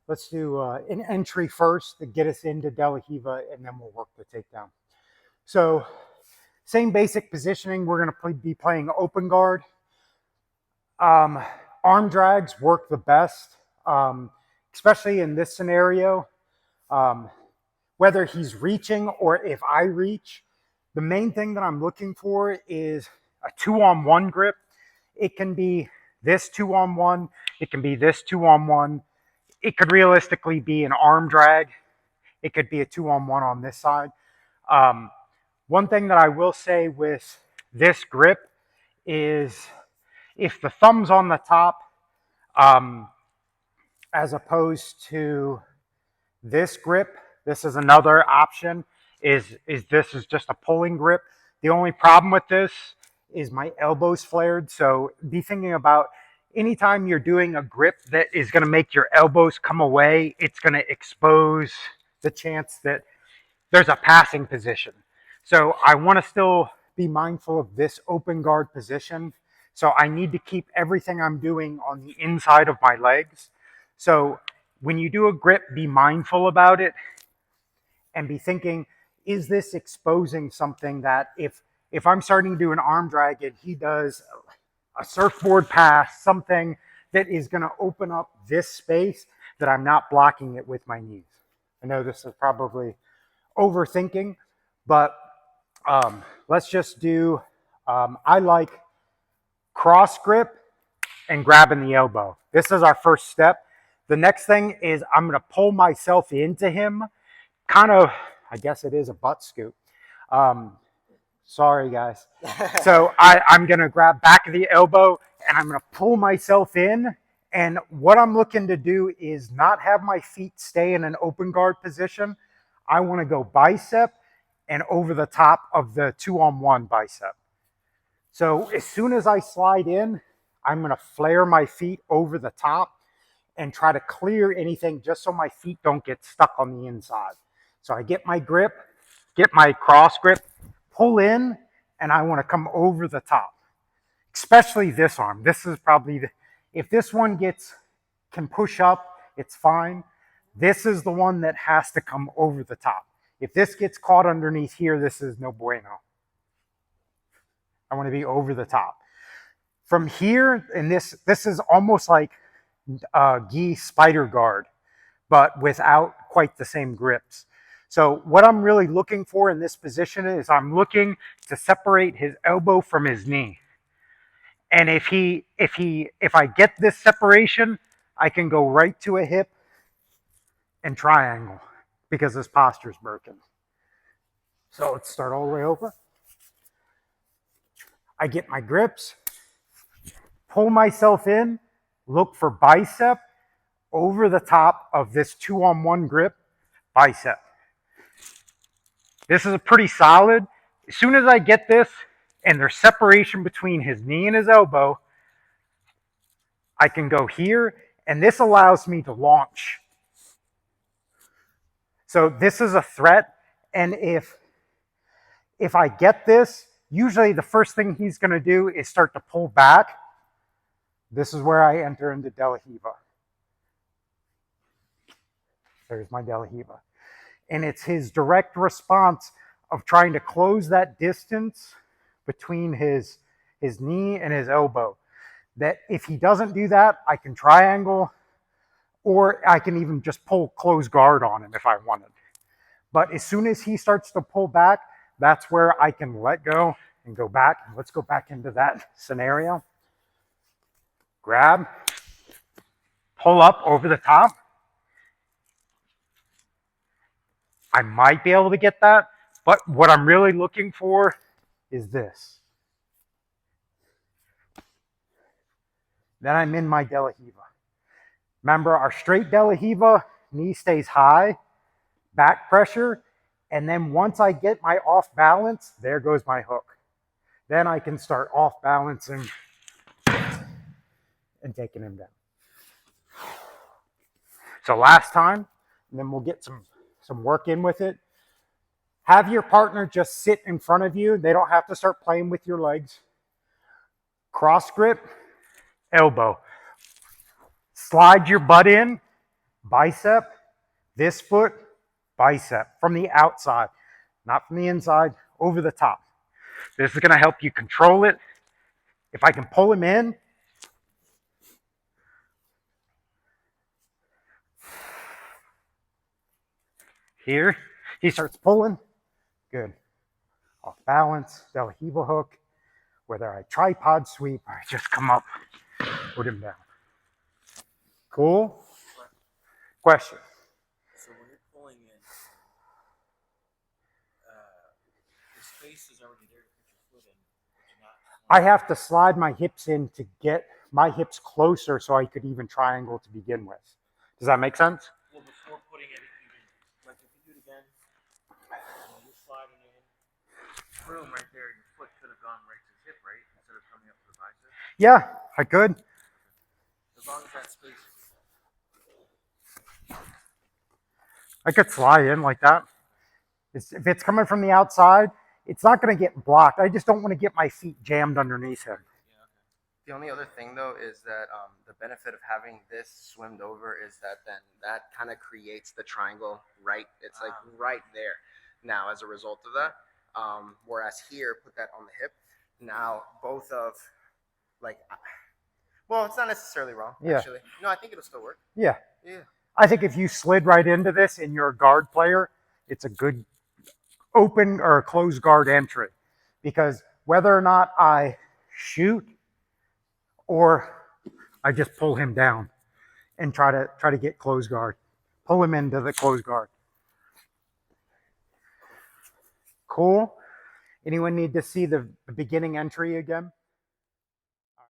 Let's do an entry first to get us into De La Riva, and then we'll work the takedown. So same basic positioning. We're going to be playing open guard. Arm drags work the best, especially in this scenario. Whether he's reaching or if I reach, the main thing that I'm looking for is a 2-on-1 grip. It can be this 2-on-1. It can be this 2-on-1. It could realistically be an arm drag. It could be a 2-on-1 on this side. One thing that I will say with this grip is if the thumb's on the top, as opposed to this grip, this is another option, is this is just a pulling grip. The only problem with this is my elbow's flared. So be thinking about anytime you're doing a grip that is going to make your elbows come away, it's going to expose the chance that there's a passing position. So I want to still be mindful of this open guard position. So I need to keep everything I'm doing on the inside of my legs. So when you do a grip, be mindful about it and be thinking, is this exposing something that if I'm starting to do an arm drag and he does a surfboard pass, something that is going to open up this space, that I'm not blocking it with my knees. I know this is probably overthinking, but let's just do, I like cross grip and grabbing the elbow. This is our first step. The next thing is I'm going to pull myself into him, kind of, I guess it is a butt scoop. Sorry, guys. So I'm going to grab back of the elbow and I'm going to pull myself in. And what I'm looking to do is not have my feet stay in an open guard position. I want to go bicep and over the top of the 2-on-1 bicep. So as soon as I slide in, I'm going to flare my feet over the top and try to clear anything just so my feet don't get stuck on the inside. So I get my grip, get my cross grip, pull in, and I want to come over the top. Especially this arm. This is probably, if this one can push up, it's fine. This is the one that has to come over the top. If this gets caught underneath here, this is no bueno. I want to be over the top. From here, and this is almost like gi spider guard, but without quite the same grips. So what I'm really looking for in this position is I'm looking to separate his elbow from his knee. And if I get this separation, I can go right to a hip and triangle because his posture is broken. So let's start all the way over. I get my grips, pull myself in, look for bicep over the top of this 2-on-1 grip, bicep. This is a pretty solid. As soon as I get this and there's separation between his knee and his elbow, I can go here, and this allows me to launch. So this is a threat, and if I get this, usually the first thing he's going to do is start to pull back. This is where I enter into De La Riva. There's my De La Riva. And it's his direct response of trying to close that distance between his knee and his elbow. That if he doesn't do that, I can triangle, or I can even just pull close guard on him if I wanted. But as soon as he starts to pull back, that's where I can let go and go back. Let's go back into that scenario. Grab, pull up over the top. I might be able to get that, but what I'm really looking for is this. Then I'm in my De La Riva. Remember, our straight De La Riva, knee stays high, back pressure, and then once I get my off balance, there goes my hook. Then I can start off balancing and taking him down. So last time, and then we'll get some work in with it. Have your partner just sit in front of you. They don't have to start playing with your legs. Cross grip, elbow. Slide your butt in, bicep, this foot, bicep from the outside, not from the inside, over the top. This is going to help you control it. If I can pull him in, here, he starts pulling, good. Off balance, Del Hiva hook, whether I tripod sweep or I just come up, put him down. Cool? Question. So when you're pulling in, the space is already there to put your foot in. I have to slide my hips in to get my hips closer so I could even triangle to begin with. Does that make sense? Well, before putting it, even like if you do it again, and you're sliding in, boom, right there, your foot could have gone right to his hip, right, instead of coming up to the bicep. Yeah, I could. As long as that space is I could slide in like that. If it's coming from the outside, it's not going to get blocked. I just don't want to get my feet jammed underneath him. The only other thing, though, is that the benefit of having this swimmed over is that then that kind of creates the triangle right. It's like right there now as a result of that. Whereas here, put that on the hip. Now, both of, like, well, it's not necessarily wrong, actually. No, I think it'll still work. Yeah. Yeah. I think if you slid right into this and you're a guard player, it's a good open or closed guard entry. Because whether or not I shoot or I just pull him down and try to get closed guard. Pull him into the closed guard. Cool. Anyone need to see the beginning entry again?